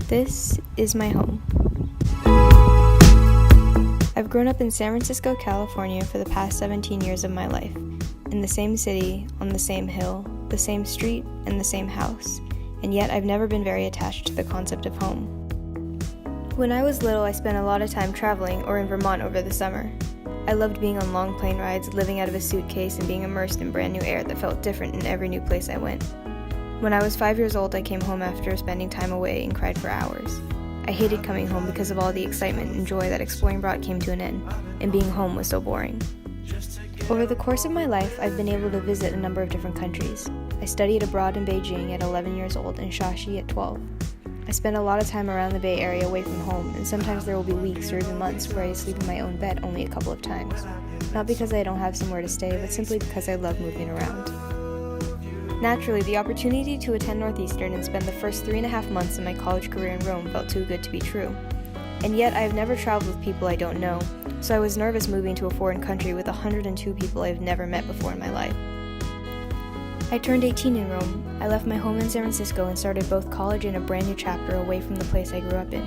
This is my home. I've grown up in San Francisco, California for the past 17 years of my life, in the same city, on the same hill, the same street, and the same house, and yet I've never been very attached to the concept of home. When I was little, I spent a lot of time traveling or in Vermont over the summer. I loved being on long plane rides, living out of a suitcase, and being immersed in brand new air that felt different in every new place I went. When I was 5 years old, I came home after spending time away and cried for hours. I hated coming home because of all the excitement and joy that exploring brought came to an end, and being home was so boring. Over the course of my life, I've been able to visit a number of different countries. I studied abroad in Beijing at 11 years old and Shashi at 12. I spent a lot of time around the Bay Area away from home, and sometimes there will be weeks or even months where I sleep in my own bed only a couple of times. Not because I don't have somewhere to stay, but simply because I love moving around. Naturally, the opportunity to attend Northeastern and spend the first 3.5 months of my college career in Rome felt too good to be true. And yet, I have never traveled with people I don't know, so I was nervous moving to a foreign country with 102 people I have never met before in my life. I turned 18 in Rome. I left my home in San Francisco and started both college and a brand new chapter away from the place I grew up in.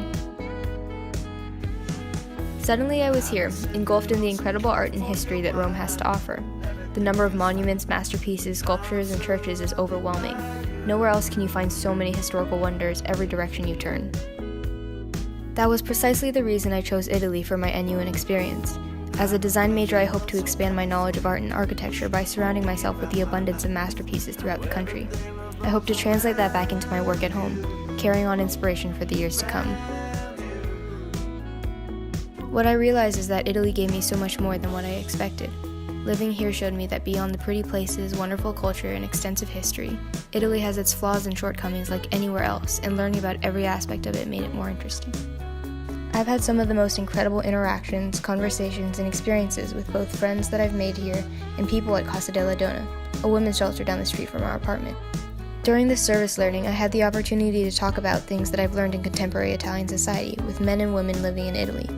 Suddenly I was here, engulfed in the incredible art and history that Rome has to offer. The number of monuments, masterpieces, sculptures, and churches is overwhelming. Nowhere else can you find so many historical wonders every direction you turn. That was precisely the reason I chose Italy for my NUin experience. As a design major, I hope to expand my knowledge of art and architecture by surrounding myself with the abundance of masterpieces throughout the country. I hope to translate that back into my work at home, carrying on inspiration for the years to come. What I realized is that Italy gave me so much more than what I expected. Living here showed me that beyond the pretty places, wonderful culture, and extensive history, Italy has its flaws and shortcomings like anywhere else, and learning about every aspect of it made it more interesting. I've had some of the most incredible interactions, conversations, and experiences with both friends that I've made here and people at Casa della Donna, a women's shelter down the street from our apartment. During this service learning, I had the opportunity to talk about things that I've learned in contemporary Italian society with men and women living in Italy.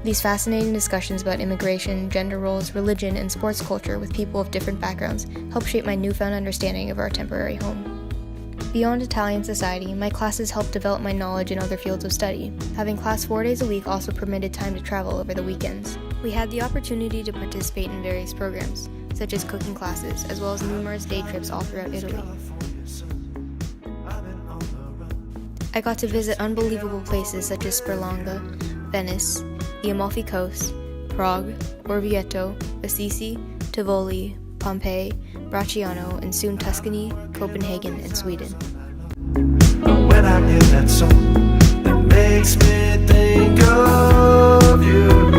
These fascinating discussions about immigration, gender roles, religion, and sports culture with people of different backgrounds helped shape my newfound understanding of our temporary home. Beyond Italian society, my classes helped develop my knowledge in other fields of study. Having class 4 days a week also permitted time to travel over the weekends. We had the opportunity to participate in various programs, such as cooking classes, as well as numerous day trips all throughout Italy. I got to visit unbelievable places such as Sperlonga, Venice, the Amalfi Coast, Prague, Orvieto, Assisi, Tivoli, Pompeii, Bracciano, and soon Tuscany, Copenhagen, and Sweden. When I hear that song, it makes me think of you.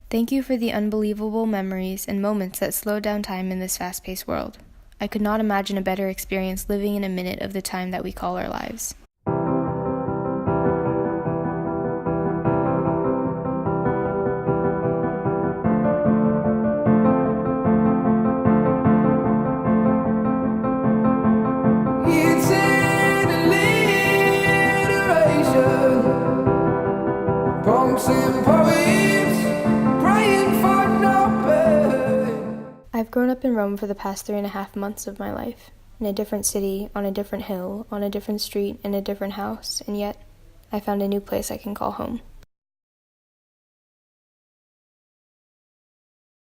Thank you for the unbelievable memories and moments that slowed down time in this fast-paced world. I could not imagine a better experience living in a minute of the time that we call our lives. It's an alliteration, poems and poems, praying for no pain. I've grown up in Rome for the past 3.5 months of my life, in a different city, on a different hill, on a different street, in a different house, and yet I found a new place I can call home.